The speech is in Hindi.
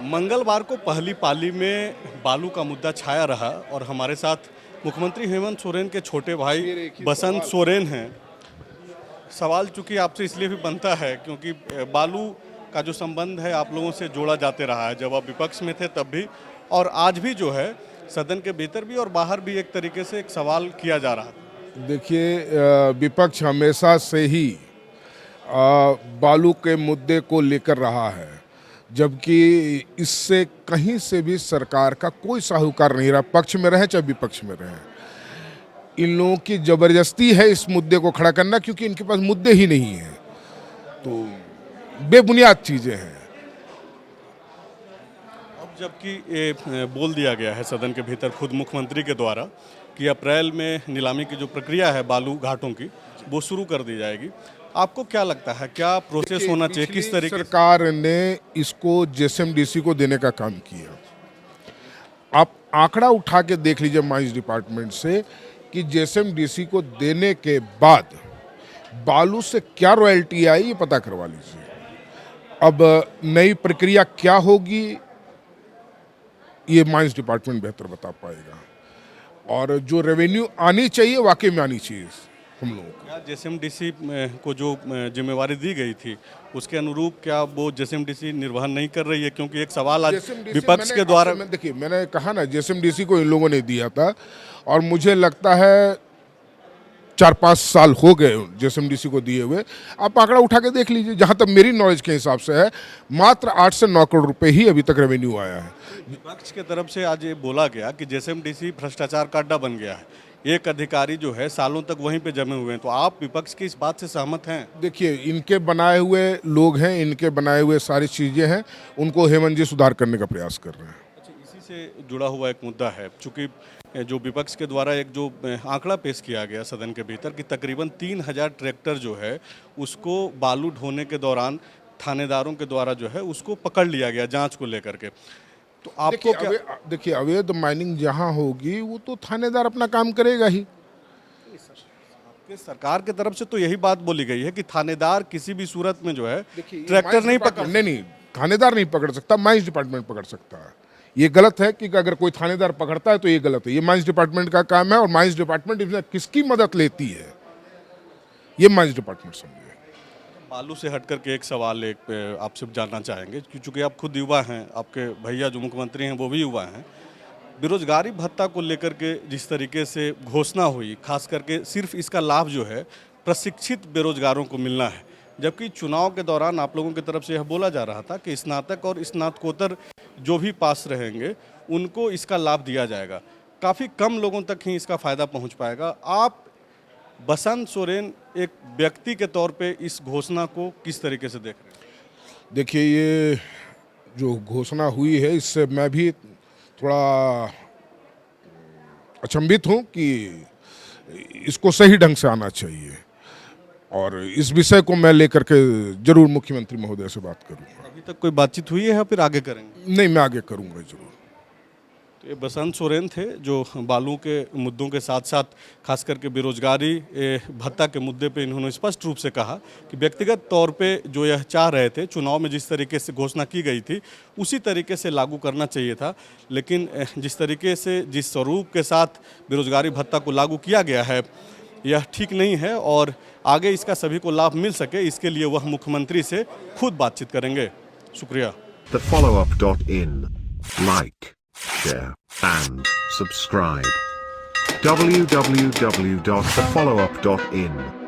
मंगलवार को पहली पाली में बालू का मुद्दा छाया रहा और हमारे साथ मुख्यमंत्री हेमंत सोरेन के छोटे भाई बसंत सोरेन हैं। सवाल चूंकि आपसे इसलिए भी बनता है क्योंकि बालू का जो संबंध है आप लोगों से जोड़ा जाते रहा है, जब आप विपक्ष में थे तब भी और आज भी जो है सदन के भीतर भी और बाहर भी एक तरीके से एक सवाल किया जा रहा था। देखिए, विपक्ष हमेशा से ही बालू के मुद्दे को लेकर रहा है, जबकि इससे कहीं से भी सरकार का कोई साहूकार नहीं रहा, पक्ष में रहे चाहे विपक्ष में रहे। इन लोगों की जबरदस्ती है इस मुद्दे को खड़ा करना, क्योंकि इनके पास मुद्दे ही नहीं हैं, तो बेबुनियाद चीज़ें हैं। अब जबकि ये बोल दिया गया है सदन के भीतर खुद मुख्यमंत्री के द्वारा कि अप्रैल में नीलामी की जो प्रक्रिया है बालू घाटों की वो शुरू कर दी जाएगी, आपको क्या लगता है क्या प्रोसेस होना चाहिए, किस तरीके सरकार ने इसको जेएसएमडीसी को देने का काम किया? आप आंकड़ा उठा के देख लीजिए माइंस डिपार्टमेंट से कि जेएसएमडीसी को देने के बाद बालू से क्या रॉयल्टी आई, ये पता करवा लीजिए। अब नई प्रक्रिया क्या होगी ये माइंस डिपार्टमेंट बेहतर बता पाएगा, और जो रेवेन्यू आनी चाहिए वाकई में आनी चाहिए हम लोगों को। क्या जेएसएमडीसी को जो जिम्मेवारी दी गई थी उसके अनुरूप क्या वो जेएसएमडीसी निर्वहन नहीं कर रही है? क्योंकि एक सवाल आज विपक्ष के द्वारा देखिए, मैंने कहा ना जेएसएमडीसी को इन लोगों ने दिया था और मुझे लगता है 4-5 साल हो गए जेएसएमडीसी को दिए हुए। आप आंकड़ा उठा के देख लीजिए, जहां तक मेरी नॉलेज के हिसाब से है मात्र 8 से 9 करोड़ रुपए ही अभी तक रेवेन्यू आया है। विपक्ष के तरफ से आज ये बोला गया कि जेएसएमडीसी भ्रष्टाचार का अड्डा बन गया है, एक अधिकारी जो है सालों तक वहीं पे जमे हुए हैं, तो आप विपक्ष की इस बात से सहमत हैं? देखिए, इनके बनाए हुए लोग हैं, इनके बनाए हुए सारी चीज़ें हैं, उनको हेमंत जी सुधार करने का प्रयास कर रहे हैं। अच्छा, इसी से जुड़ा हुआ एक मुद्दा है, चूंकि जो विपक्ष के द्वारा एक जो आंकड़ा पेश किया गया सदन के भीतर कि तकरीबन 3000 ट्रैक्टर जो है उसको बालू ढोने के दौरान थानेदारों के द्वारा जो है उसको पकड़ लिया गया जांच को लेकर के, तो आपको क्या? देखिए, अवैध माइनिंग जहां होगी वो तो थानेदार अपना काम करेगा ही। आपके सरकार की तरफ से तो यही बात बोली गई है कि थानेदार किसी भी सूरत में जो है ट्रैक्टर नहीं पकड़, नहीं, थानेदार नहीं पकड़ सकता, माइंस डिपार्टमेंट पकड़ सकता है। ये गलत है कि अगर कोई थानेदार पकड़ता है तो ये गलत है, ये माइंस डिपार्टमेंट का काम है, और माइंस डिपार्टमेंट इसमें किसकी मदद लेती है ये माइंस डिपार्टमेंट समझे। बालू से हट करके एक सवाल आपसे जानना चाहेंगे, क्योंकि आप खुद युवा हैं, आपके भैया जो मुख्यमंत्री हैं वो भी युवा हैं। बेरोजगारी भत्ता को लेकर के जिस तरीके से घोषणा हुई, खास करके सिर्फ इसका लाभ जो है प्रशिक्षित बेरोजगारों को मिलना है, जबकि चुनाव के दौरान आप लोगों की तरफ से यह बोला जा रहा था कि स्नातक और स्नातकोत्तर जो भी पास रहेंगे उनको इसका लाभ दिया जाएगा, काफ़ी कम लोगों तक ही इसका फ़ायदा पहुंच पाएगा। आप बसंत सोरेन एक व्यक्ति के तौर पे इस घोषणा को किस तरीके से देख रहे हैं? देखिए, ये जो घोषणा हुई है इससे मैं भी थोड़ा अचंभित हूँ कि इसको सही ढंग से आना चाहिए, और इस विषय को मैं लेकर के जरूर मुख्यमंत्री महोदय से बात करूँगा। अभी तक कोई बातचीत हुई है या फिर आगे करेंगे? नहीं, मैं आगे करूँगा जरूर। तो ये बसंत सोरेन थे जो बालू के मुद्दों के साथ साथ खास करके बेरोजगारी भत्ता के मुद्दे पे इन्होंने स्पष्ट रूप से कहा कि व्यक्तिगत तौर पे जो यह चाह रहे थे, चुनाव में जिस तरीके से घोषणा की गई थी उसी तरीके से लागू करना चाहिए था, लेकिन जिस तरीके से जिस स्वरूप के साथ बेरोजगारी भत्ता को लागू किया गया है यह ठीक नहीं है, और आगे इसका सभी को लाभ मिल सके इसके लिए वह मुख्यमंत्री से खुद बातचीत करेंगे। शुक्रिया। TheFollowUp.in. Like, share and subscribe. www.thefollowup.in